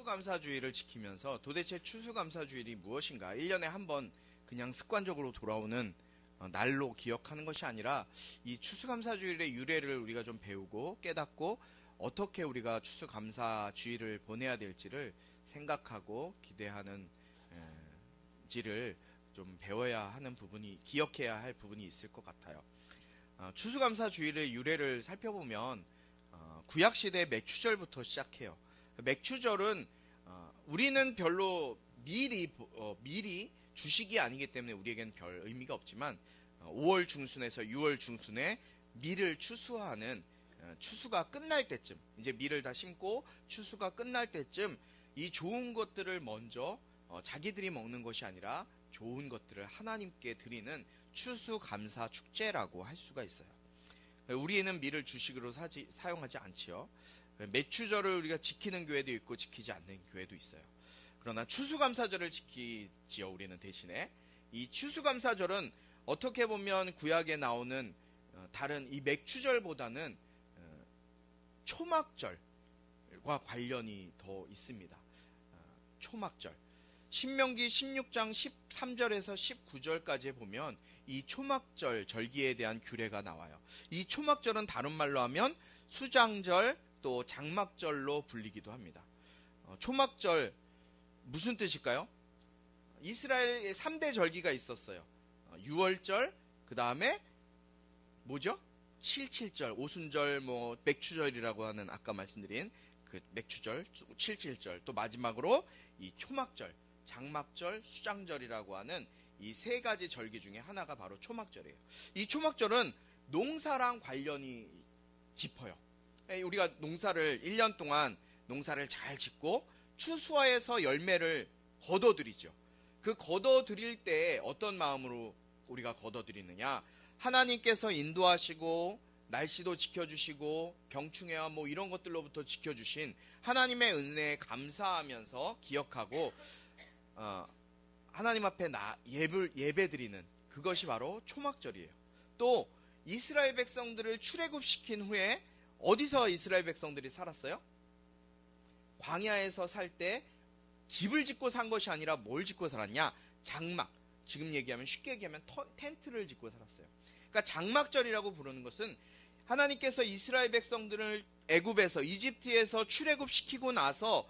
추수감사주의를 지키면서 도대체 추수감사주일이 무엇인가 1년에 한 번 그냥 습관적으로 돌아오는 날로 기억하는 것이 아니라 이 추수감사주일의 유래를 우리가 좀 배우고 깨닫고 어떻게 우리가 추수감사주일을 보내야 될지를 생각하고 기대하는 지를 좀 배워야 하는 부분이, 기억해야 할 부분이 있을 것 같아요. 추수감사주일의 유래를 살펴보면 구약시대 맥추절부터 시작해요. 맥추절은 우리는 별로 미리 주식이 아니기 때문에 우리에겐 별 의미가 없지만 5월 중순에서 6월 중순에 밀을 추수하는, 추수가 끝날 때쯤, 이제 밀을 다 심고 추수가 끝날 때쯤 이 좋은 것들을 먼저 자기들이 먹는 것이 아니라 좋은 것들을 하나님께 드리는 추수감사 축제라고 할 수가 있어요. 우리는 밀을 주식으로 사용하지 않지요. 맥추절을 우리가 지키는 교회도 있고 지키지 않는 교회도 있어요. 그러나 추수감사절을 지키지요. 우리는 대신에 이 추수감사절은 어떻게 보면 구약에 나오는 다른 이 맥추절보다는 초막절과 관련이 더 있습니다. 초막절. 신명기 16장 13절에서 19절까지 보면 이 초막절 절기에 대한 규례가 나와요. 이 초막절은 다른 말로 하면 수장절 또 장막절로 불리기도 합니다. 초막절 무슨 뜻일까요? 이스라엘에 3대 절기가 있었어요. 유월절, 그 다음에 뭐죠? 77절, 오순절, 맥추절이라고 하는 아까 말씀드린 그 맥추절, 77절, 또 마지막으로 이 초막절, 장막절, 수장절이라고 하는 이 세 가지 절기 중에 하나가 바로 초막절이에요. 이 초막절은 농사랑 관련이 깊어요. 우리가 농사를 1년 동안 농사를 잘 짓고 추수해서 열매를 거둬들이죠. 그 거둬들일 때 어떤 마음으로 우리가 거둬들이느냐? 하나님께서 인도하시고 날씨도 지켜주시고 병충해와 이런 것들로부터 지켜주신 하나님의 은혜에 감사하면서 기억하고 하나님 앞에 예배드리는 그것이 바로 초막절이에요. 또 이스라엘 백성들을 출애굽시킨 후에 어디서 이스라엘 백성들이 살았어요? 광야에서 살 때 집을 짓고 산 것이 아니라 뭘 짓고 살았냐? 장막. 지금 얘기하면 쉽게 얘기하면 텐트를 짓고 살았어요. 그러니까 장막절이라고 부르는 것은 하나님께서 이스라엘 백성들을 애굽에서, 이집트에서 출애굽시키고 나서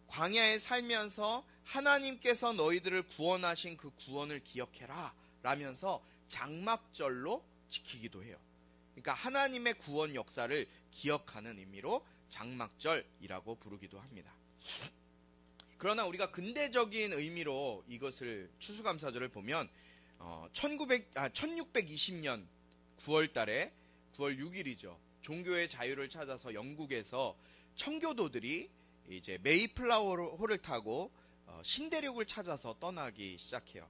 광야에 살면서 하나님께서 너희들을 구원하신 그 구원을 기억해라 라면서 장막절로 지키기도 해요. 그러니까 하나님의 구원 역사를 기억하는 의미로 장막절이라고 부르기도 합니다. 그러나 우리가 근대적인 의미로 이것을 추수감사절을 보면 1620년 9월 달에 9월 6일이죠. 종교의 자유를 찾아서 영국에서 청교도들이 이제 메이플라워호를 타고 신대륙을 찾아서 떠나기 시작해요.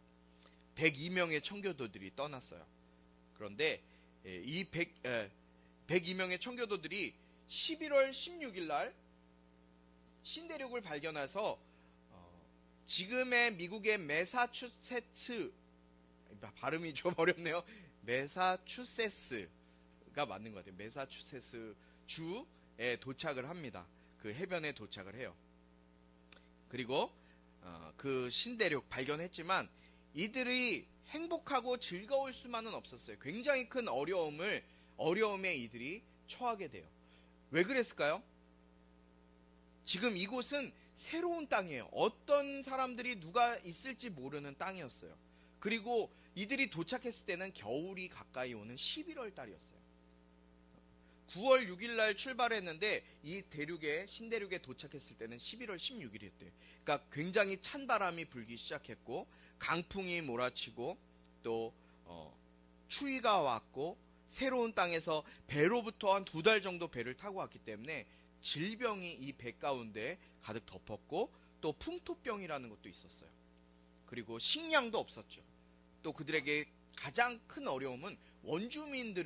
102명의 청교도들이 떠났어요. 그런데 이 102명의 청교도들이 11월 16일 날 신대륙을 발견해서 지금의 미국의 매사추세츠, 발음이 좀 어렵네요. 매사추세츠가 맞는 것 같아요. 매사추세츠 주에 도착을 합니다. 그 해변에 도착을 해요. 그리고 그 신대륙 발견했지만 이들이 행복하고 즐거울 수만은 없었어요. 굉장히 큰 어려움에 이들이 처하게 돼요. 왜 그랬을까요? 지금 이곳은 새로운 땅이에요. 어떤 사람들이 누가 있을지 모르는 땅이었어요. 그리고 이들이 도착했을 때는 겨울이 가까이 오는 11월 달이었어요. 9월 6일 날 출발했는데 이 신대륙에 도착했을 때는 11월 16일이었대요. 그러니까 굉장히 찬 바람이 불기 시작했고 강풍이 몰아치고 또 추위가 왔고 새로운 땅에서 배로부터 한 2달 정도 배를 타고 왔기 때문에 질병이 이 배 가운데 가득 덮었고 또 풍토병이라는 것도 있었어요. 그리고 식량도 없었죠. 또 그들에게 가장 큰 어려움은 원주민이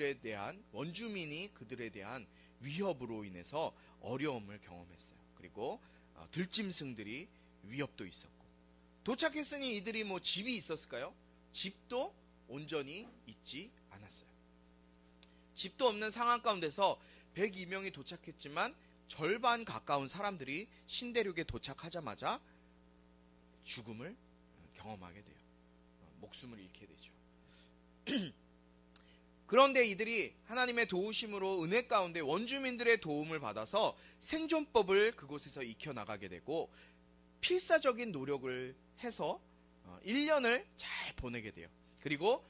그들에 대한 위협으로 인해서 어려움을 경험했어요. 그리고 들짐승들이 위협도 있었고 도착했으니 이들이 집이 있었을까요? 집도 온전히 있지 않았어요. 집도 없는 상황 가운데서 102명이 도착했지만 절반 가까운 사람들이 신대륙에 도착하자마자 죽음을 경험하게 돼요. 목숨을 잃게 되죠. 그런데 이들이 하나님의 도우심으로 은혜 가운데 원주민들의 도움을 받아서 생존법을 그곳에서 익혀나가게 되고 필사적인 노력을 해서 1년을 잘 보내게 돼요. 그리고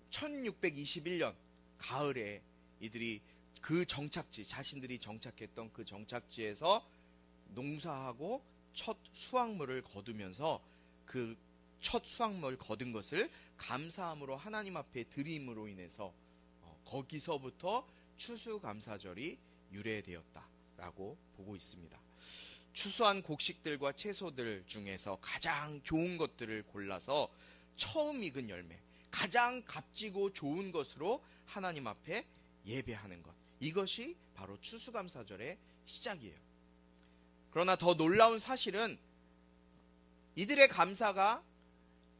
1621년 가을에 이들이 그 정착지, 자신들이 정착했던 그 정착지에서 농사하고 첫 수확물을 거두면서 그 첫 수확물을 거둔 것을 감사함으로 하나님 앞에 드림으로 인해서 거기서부터 추수감사절이 유래되었다라고 보고 있습니다. 추수한 곡식들과 채소들 중에서 가장 좋은 것들을 골라서 처음 익은 열매, 가장 값지고 좋은 것으로 하나님 앞에 예배하는 것, 이것이 바로 추수감사절의 시작이에요. 그러나 더 놀라운 사실은 이들의 감사가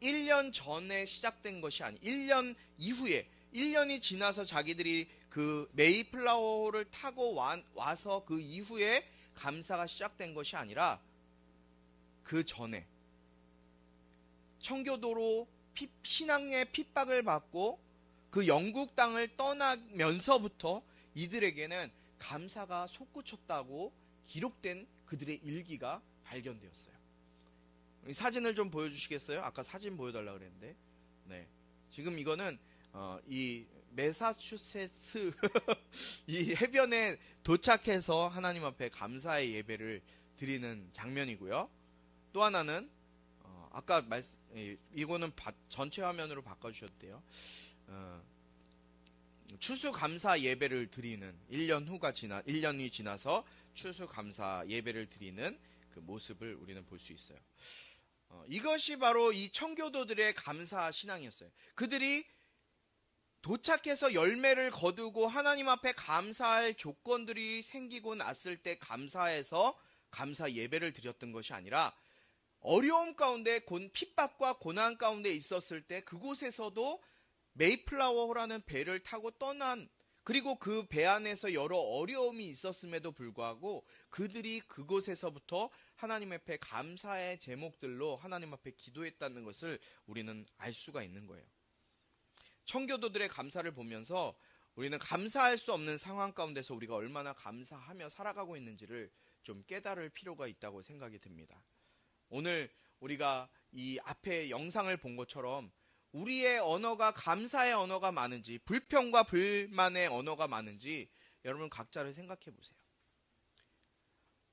1년 전에 시작된 것이 아니 1년 이후에 1년이 지나서 자기들이 그 메이플라워를 타고 와서 그 이후에 감사가 시작된 것이 아니라 그 전에 청교도로 신앙의 핍박을 받고 그 영국 땅을 떠나면서부터 이들에게는 감사가 솟구쳤다고 기록된 그들의 일기가 발견되었어요. 사진을 좀 보여주시겠어요? 아까 사진 보여달라고 그랬는데, 네. 지금 이거는 이 매사추세츠 이 해변에 도착해서 하나님 앞에 감사의 예배를 드리는 장면이고요. 또 하나는 아까 이거는 전체 화면으로 바꿔주셨대요. 추수감사 예배를 드리는 1년이 지나서 추수감사 예배를 드리는 그 모습을 우리는 볼 수 있어요. 이것이 바로 이 청교도들의 감사 신앙이었어요. 그들이 도착해서 열매를 거두고 하나님 앞에 감사할 조건들이 생기고 났을 때 감사해서 감사 예배를 드렸던 것이 아니라 어려움 가운데 핍박과 고난 가운데 있었을 때 그곳에서도 메이플라워라는 배를 타고 떠난, 그리고 그 배 안에서 여러 어려움이 있었음에도 불구하고 그들이 그곳에서부터 하나님 앞에 감사의 제목들로 하나님 앞에 기도했다는 것을 우리는 알 수가 있는 거예요. 청교도들의 감사를 보면서 우리는 감사할 수 없는 상황 가운데서 우리가 얼마나 감사하며 살아가고 있는지를 좀 깨달을 필요가 있다고 생각이 듭니다. 오늘 우리가 이 앞에 영상을 본 것처럼 우리의 언어가 감사의 언어가 많은지 불평과 불만의 언어가 많은지 여러분 각자를 생각해 보세요.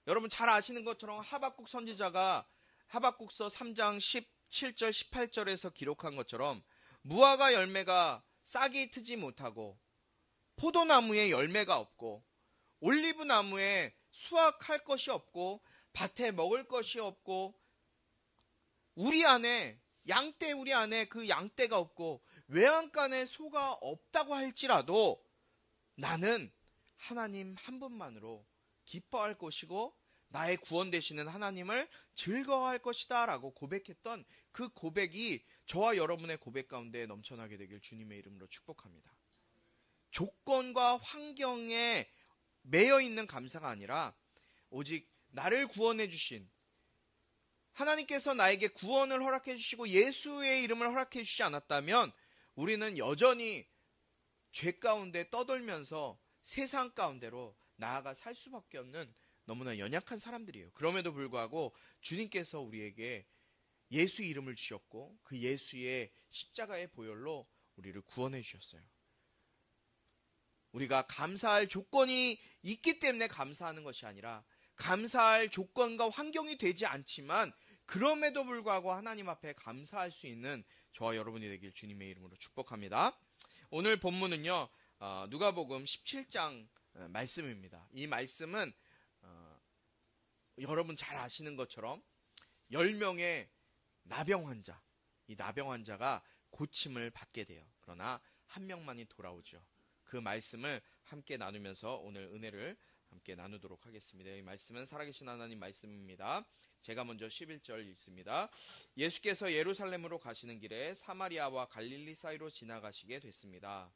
여러분 잘 아시는 것처럼 하박국 선지자가 하박국서 3장 17절 18절에서 기록한 것처럼 무화과 열매가 싹이 트지 못하고 포도나무에 열매가 없고 올리브나무에 수확할 것이 없고 밭에 먹을 것이 없고 우리 안에 그 양떼가 없고 외양간에 소가 없다고 할지라도 나는 하나님 한 분만으로 기뻐할 것이고 나의 구원 되시는 하나님을 즐거워할 것이다 라고 고백했던 그 고백이 저와 여러분의 고백 가운데 넘쳐나게 되길 주님의 이름으로 축복합니다. 조건과 환경에 매여 있는 감사가 아니라 오직 나를 구원해 주신 하나님께서 나에게 구원을 허락해 주시고 예수의 이름을 허락해 주시지 않았다면 우리는 여전히 죄 가운데 떠돌면서 세상 가운데로 나아가 살 수밖에 없는 너무나 연약한 사람들이에요. 그럼에도 불구하고 주님께서 우리에게 예수 이름을 주셨고 그 예수의 십자가의 보혈로 우리를 구원해 주셨어요. 우리가 감사할 조건이 있기 때문에 감사하는 것이 아니라 감사할 조건과 환경이 되지 않지만 그럼에도 불구하고 하나님 앞에 감사할 수 있는 저와 여러분이 되길 주님의 이름으로 축복합니다. 오늘 본문은요, 누가복음 17장 말씀입니다. 이 말씀은 여러분 잘 아시는 것처럼 10명의 나병 환자, 이 나병 환자가 고침을 받게 돼요. 그러나 한 명만이 돌아오죠. 그 말씀을 함께 나누면서 오늘 은혜를 함께 나누도록 하겠습니다. 이 말씀은 살아계신 하나님 말씀입니다. 제가 먼저 11절 읽습니다. 예수께서 예루살렘으로 가시는 길에 사마리아와 갈릴리 사이로 지나가시게 됐습니다.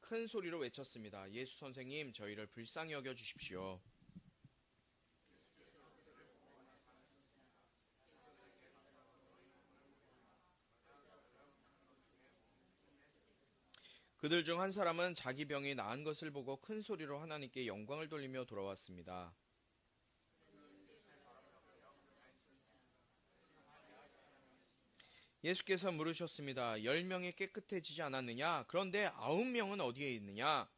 큰 소리로 외쳤습니다. 예수 선생님, 저희를 불쌍히 여겨 주십시오. 그들 중 한 사람은 자기 병이 나은 것을 보고 큰 소리로 하나님께 영광을 돌리며 돌아왔습니다. 예수께서 물으셨습니다. 10명이 깨끗해지지 않았느냐? 그런데 9명은 어디에 있느냐?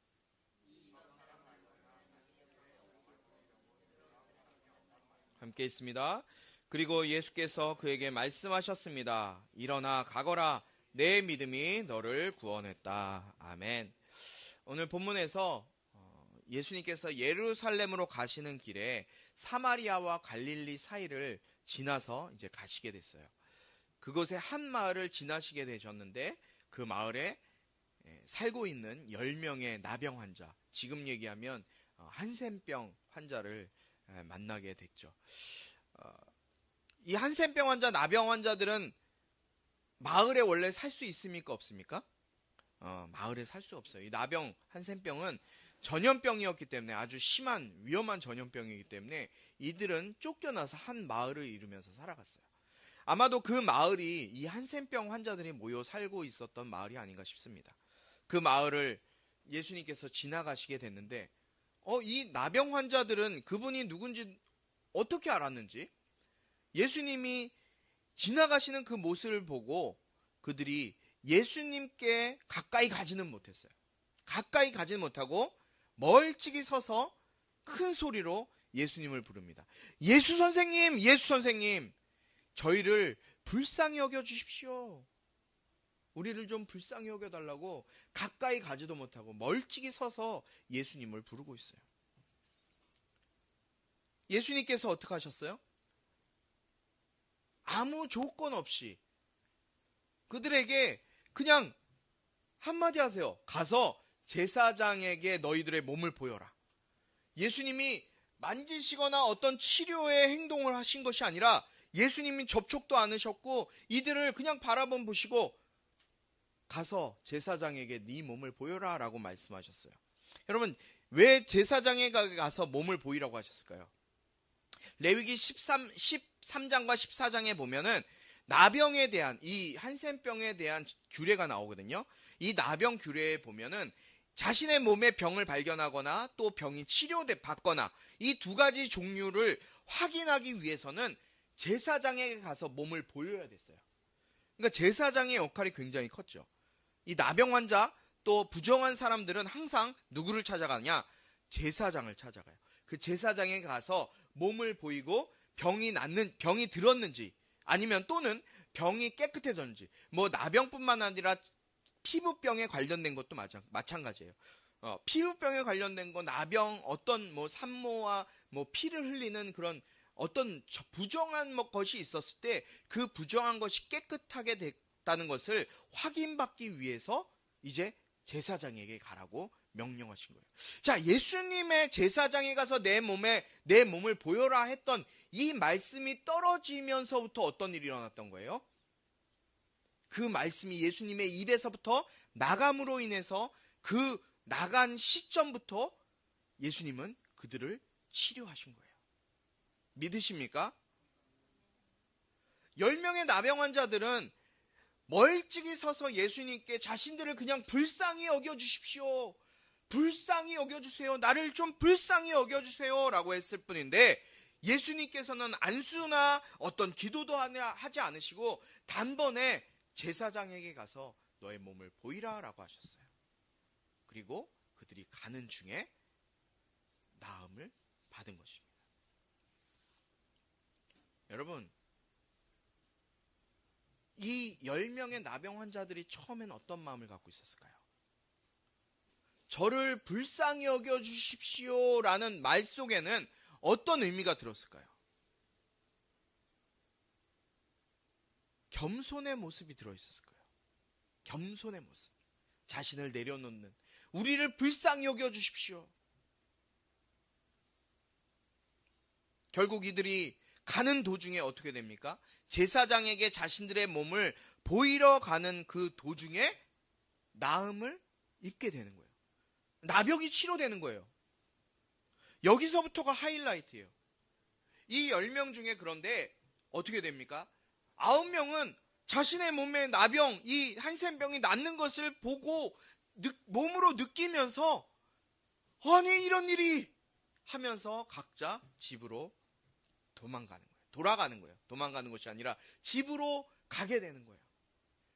함께 있습니다. 그리고 예수께서 그에게 말씀하셨습니다. 일어나 가거라. 내 믿음이 너를 구원했다. 아멘. 오늘 본문에서 예수님께서 예루살렘으로 가시는 길에 사마리아와 갈릴리 사이를 지나서 이제 가시게 됐어요. 그곳에 한 마을을 지나시게 되셨는데 그 마을에 살고 있는 10명의 나병 환자, 지금 얘기하면 한센병 환자를 만나게 됐죠. 이 한센병 환자, 나병 환자들은 마을에 원래 살 수 있습니까? 없습니까? 마을에 살 수 없어요. 이 나병, 한센병은 전염병이었기 때문에 아주 심한 위험한 전염병이기 때문에 이들은 쫓겨나서 한 마을을 이루면서 살아갔어요. 아마도 그 마을이 이 한센병 환자들이 모여 살고 있었던 마을이 아닌가 싶습니다. 그 마을을 예수님께서 지나가시게 됐는데 이 나병 환자들은 그분이 누군지 어떻게 알았는지 예수님이 지나가시는 그 모습을 보고 그들이 예수님께 가까이 가지는 못했어요. 가까이 가지는 못하고 멀찍이 서서 큰 소리로 예수님을 부릅니다. 예수 선생님, 예수 선생님, 저희를 불쌍히 여겨 주십시오. 우리를 좀 불쌍히 여겨달라고 가까이 가지도 못하고 멀찍이 서서 예수님을 부르고 있어요. 예수님께서 어떻게 하셨어요? 아무 조건 없이 그들에게 그냥 한마디 하세요. 가서 제사장에게 너희들의 몸을 보여라. 예수님이 만지시거나 어떤 치료의 행동을 하신 것이 아니라 예수님이 접촉도 않으셨고 이들을 그냥 바라본 보시고 가서 제사장에게 네 몸을 보여라 라고 말씀하셨어요. 여러분, 왜 제사장에 가서 몸을 보이라고 하셨을까요? 레위기 13장과 14장에 보면은 나병에 대한, 이 한센병에 대한 규례가 나오거든요. 이 나병 규례에 보면은 자신의 몸에 병을 발견하거나 또 병이 치료받거나 이 두 가지 종류를 확인하기 위해서는 제사장에게 가서 몸을 보여야 됐어요. 그러니까 제사장의 역할이 굉장히 컸죠. 이 나병 환자 또 부정한 사람들은 항상 누구를 찾아가냐? 제사장을 찾아가요. 그 제사장에 가서 몸을 보이고 병이 들었는지 아니면 또는 병이 깨끗해졌는지, 뭐 나병뿐만 아니라 피부병에 관련된 것도 마찬가지예요. 피부병에 관련된 거, 나병, 어떤 뭐 산모와 뭐 피를 흘리는 그런 어떤 부정한 것이 있었을 때 그 부정한 것이 깨끗하게 됐다는 것을 확인받기 위해서 이제 제사장에게 가라고 명령하신 거예요. 자, 예수님의 제사장에 가서 내 몸을 보여라 했던 이 말씀이 떨어지면서부터 어떤 일이 일어났던 거예요? 그 말씀이 예수님의 입에서부터 나감으로 인해서 그 나간 시점부터 예수님은 그들을 치료하신 거예요. 믿으십니까? 10명의 나병 환자들은 멀찍이 서서 예수님께 자신들을 그냥 불쌍히 여겨주십시오. 불쌍히 여겨주세요. 나를 좀 불쌍히 여겨주세요. 라고 했을 뿐인데 예수님께서는 안수나 어떤 기도도 하지 않으시고 단번에 제사장에게 가서 너의 몸을 보이라 라고 하셨어요. 그리고 그들이 가는 중에 나음을 받은 것입니다. 여러분, 이 10명의 나병 환자들이 처음엔 어떤 마음을 갖고 있었을까요? 저를 불쌍히 여겨주십시오 라는 말 속에는 어떤 의미가 들었을까요? 겸손의 모습이 들어있었을 거예요. 겸손의 모습. 자신을 내려놓는, 우리를 불쌍히 여겨주십시오. 결국 이들이 가는 도중에 어떻게 됩니까? 제사장에게 자신들의 몸을 보이러 가는 그 도중에 나음을 입게 되는 거예요. 나병이 치료되는 거예요. 여기서부터가 하이라이트예요. 이 10명 중에 그런데 어떻게 됩니까? 9명은 자신의 몸에 나병, 이 한센병이 낫는 것을 보고 몸으로 느끼면서 아니 이런 일이 하면서 각자 집으로 도망가는 거예요. 돌아가는 거예요. 도망가는 것이 아니라 집으로 가게 되는 거예요.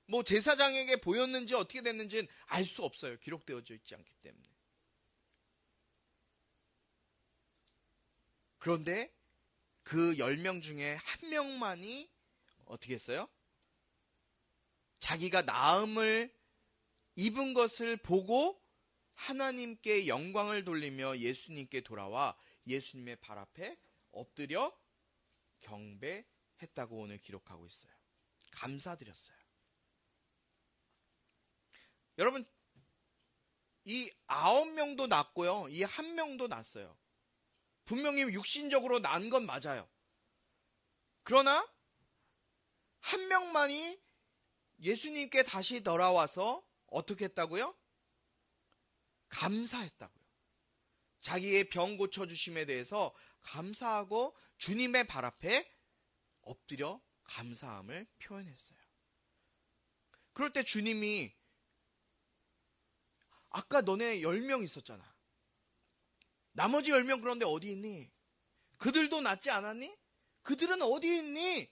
뭐 제사장에게 보였는지 어떻게 됐는지는 알 수 없어요. 기록되어져 있지 않기 때문에. 그런데 그 10명 중에 한 명만이 어떻게 했어요? 자기가 나음을 입은 것을 보고 하나님께 영광을 돌리며 예수님께 돌아와 예수님의 발 앞에 엎드려 경배했다고 오늘 기록하고 있어요. 감사드렸어요. 여러분, 이 9명도 낫고요. 이 1명도 낫어요. 분명히 육신적으로 난 건 맞아요. 그러나 한 명만이 예수님께 다시 돌아와서 어떻게 했다고요? 감사했다고요. 자기의 병 고쳐주심에 대해서 감사하고 주님의 발 앞에 엎드려 감사함을 표현했어요. 그럴 때 주님이 아까 너네 10명 있었잖아. 나머지 10명 그런데 어디 있니? 그들도 낫지 않았니? 그들은 어디 있니?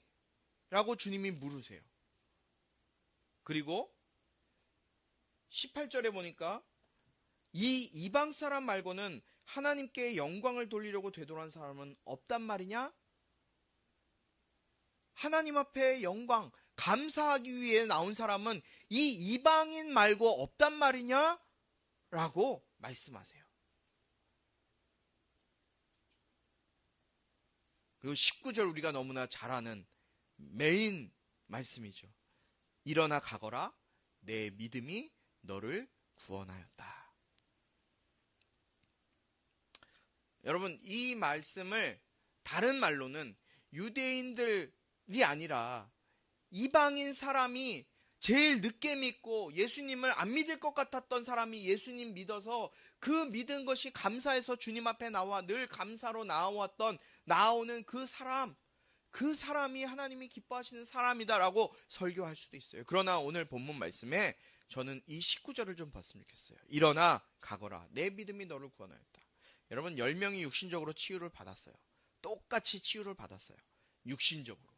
라고 주님이 물으세요. 그리고 18절에 보니까 이 이방 사람 말고는 하나님께 영광을 돌리려고 되돌아온 사람은 없단 말이냐? 하나님 앞에 영광, 감사하기 위해 나온 사람은 이 이방인 말고 없단 말이냐? 라고 말씀하세요. 그리고 19절 우리가 너무나 잘 아는 메인 말씀이죠. 일어나 가거라, 내 믿음이 너를 구원하였다. 여러분, 이 말씀을 다른 말로는 유대인들이 아니라 이방인 사람이 제일 늦게 믿고 예수님을 안 믿을 것 같았던 사람이 예수님 믿어서 그 믿은 것이 감사해서 주님 앞에 나와 늘 감사로 나오는 그 사람이 하나님이 기뻐하시는 사람이다라고 설교할 수도 있어요. 그러나 오늘 본문 말씀에 저는 이 19절을 좀 봤으면 좋겠어요. 일어나 가거라, 내 믿음이 너를 구원하였다. 여러분, 10명이 육신적으로 치유를 받았어요. 똑같이 치유를 받았어요. 육신적으로.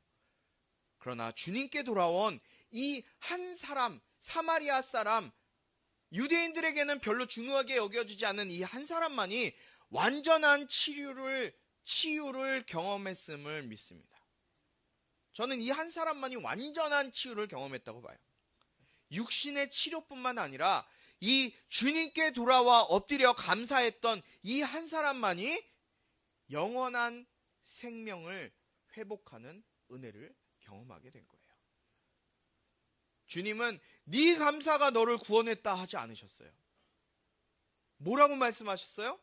그러나 주님께 돌아온 이 한 사람, 사마리아 사람, 유대인들에게는 별로 중요하게 여겨지지 않는 이 한 사람만이 완전한 치유를 경험했음을 믿습니다. 저는 이 한 사람만이 완전한 치유를 경험했다고 봐요. 육신의 치료뿐만 아니라 이 주님께 돌아와 엎드려 감사했던 이 한 사람만이 영원한 생명을 회복하는 은혜를 경험하게 된 거예요. 주님은 네 감사가 너를 구원했다 하지 않으셨어요. 뭐라고 말씀하셨어요?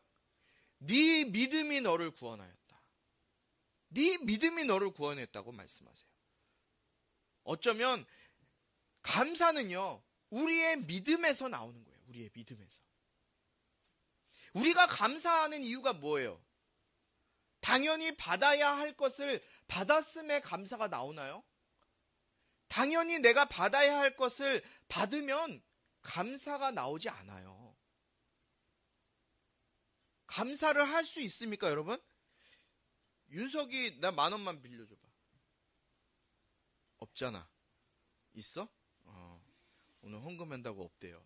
네 믿음이 너를 구원하였다. 네 믿음이 너를 구원했다고 말씀하세요. 어쩌면 감사는요, 우리의 믿음에서 나오는 거예요. 우리의 믿음에서. 우리가 감사하는 이유가 뭐예요? 당연히 받아야 할 것을 받았음에 감사가 나오나요? 당연히 내가 받아야 할 것을 받으면 감사가 나오지 않아요. 감사를 할 수 있습니까, 여러분? 윤석이 나 10,000원만 빌려줘봐. 없잖아. 있어? 오늘 헌금한다고 없대요.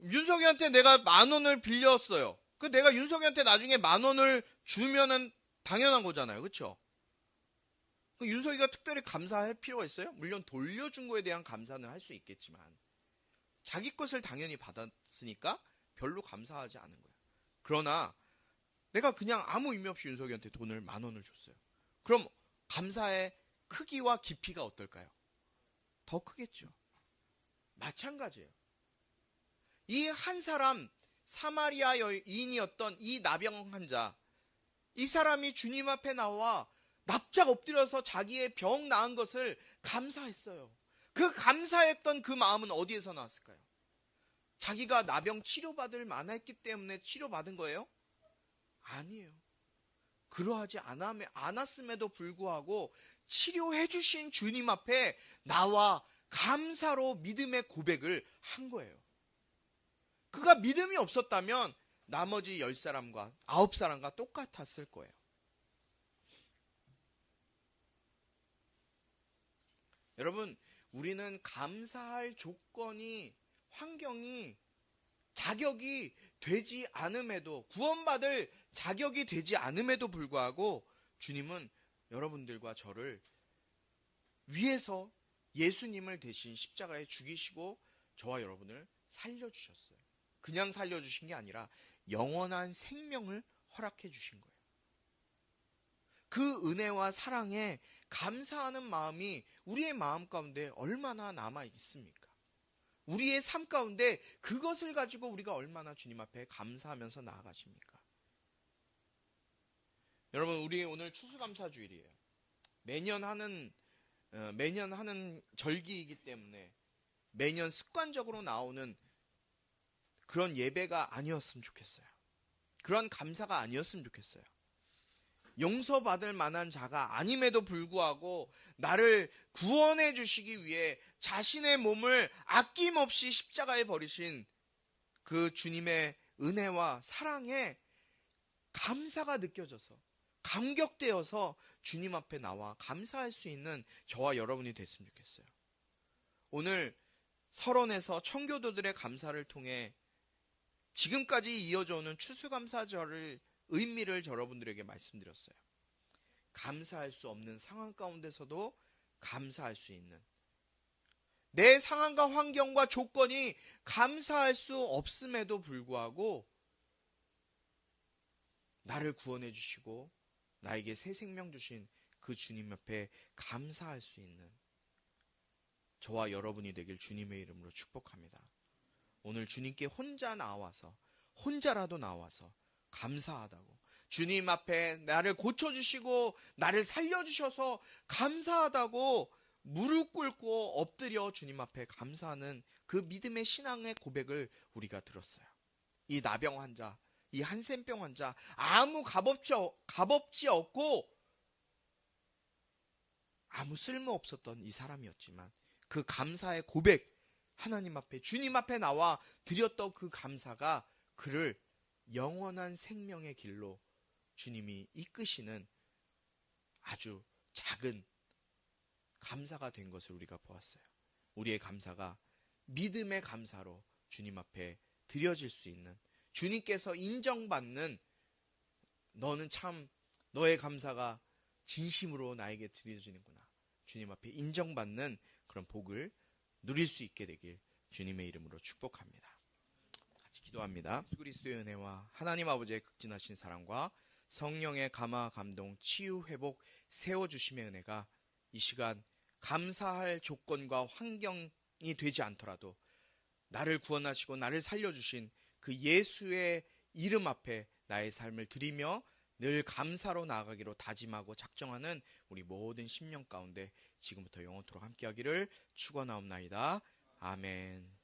윤석이한테 내가 10,000원을 빌렸어요. 그 내가 윤석이한테 나중에 10,000원을 주면은 당연한 거잖아요. 그렇죠? 그 윤석이가 특별히 감사할 필요가 있어요? 물론 돌려준 거에 대한 감사는 할 수 있겠지만 자기 것을 당연히 받았으니까 별로 감사하지 않은 거예요. 그러나 내가 그냥 아무 의미 없이 윤석이한테 돈을 10,000원을 줬어요. 그럼 감사의 크기와 깊이가 어떨까요? 더 크겠죠. 마찬가지예요. 이 한 사람, 사마리아 여인이었던 이 나병 환자, 이 사람이 주님 앞에 나와 납작 엎드려서 자기의 병 나은 것을 감사했어요. 그 감사했던 그 마음은 어디에서 나왔을까요? 자기가 나병 치료받을 만했기 때문에 치료받은 거예요? 아니에요. 그러하지 않았음에도 불구하고 치료해 주신 주님 앞에 나와 감사로 믿음의 고백을 한 거예요. 그가 믿음이 없었다면 나머지 10사람과 9사람과 똑같았을 거예요. 여러분, 우리는 감사할 조건이, 환경이, 자격이 되지 않음에도, 구원받을 자격이 되지 않음에도 불구하고 주님은 여러분들과 저를 위해서 예수님을 대신 십자가에 죽이시고 저와 여러분을 살려주셨어요. 그냥 살려주신 게 아니라 영원한 생명을 허락해 주신 거예요. 그 은혜와 사랑에 감사하는 마음이 우리의 마음 가운데 얼마나 남아 있습니까? 우리의 삶 가운데 그것을 가지고 우리가 얼마나 주님 앞에 감사하면서 나아가십니까? 여러분, 우리 오늘 추수감사주일이에요. 매년 하는 절기이기 때문에 매년 습관적으로 나오는 그런 예배가 아니었으면 좋겠어요. 그런 감사가 아니었으면 좋겠어요. 용서받을 만한 자가 아님에도 불구하고 나를 구원해 주시기 위해 자신의 몸을 아낌없이 십자가에 버리신 그 주님의 은혜와 사랑에 감사가 느껴져서, 감격되어서 주님 앞에 나와 감사할 수 있는 저와 여러분이 됐으면 좋겠어요. 오늘 설원에서 청교도들의 감사를 통해 지금까지 이어져 오는 추수감사절의 의미를 여러분들에게 말씀드렸어요. 감사할 수 없는 상황 가운데서도 감사할 수 있는, 내 상황과 환경과 조건이 감사할 수 없음에도 불구하고 나를 구원해 주시고 나에게 새 생명 주신 그 주님 옆에 감사할 수 있는 저와 여러분이 되길 주님의 이름으로 축복합니다. 오늘 주님께 혼자라도 나와서 감사하다고, 주님 앞에 나를 고쳐주시고 나를 살려주셔서 감사하다고 무릎 꿇고 엎드려 주님 앞에 감사하는 그 믿음의 신앙의 고백을 우리가 들었어요. 이 나병 환자, 이 한센병 환자, 아무 값없지 없고 아무 쓸모 없었던 이 사람이었지만 그 감사의 고백, 하나님 앞에, 주님 앞에 나와 드렸던 그 감사가 그를 영원한 생명의 길로 주님이 이끄시는 아주 작은 감사가 된 것을 우리가 보았어요. 우리의 감사가 믿음의 감사로 주님 앞에 드려질 수 있는, 주님께서 인정받는, 너는 참 너의 감사가 진심으로 나에게 드려지는구나, 주님 앞에 인정받는 그런 복을 누릴 수 있게 되길 주님의 이름으로 축복합니다. 같이 기도합니다. 예수 그리스도의 은혜와 하나님 아버지의 극진하신 사랑과 성령의 감화, 감동, 치유, 회복, 세워주심의 은혜가 이 시간 감사할 조건과 환경이 되지 않더라도 나를 구원하시고 나를 살려주신 그 예수의 이름 앞에 나의 삶을 드리며 늘 감사로 나아가기로 다짐하고 작정하는 우리 모든 심령 가운데 지금부터 영원토록 함께하기를 축원하옵나이다. 아멘.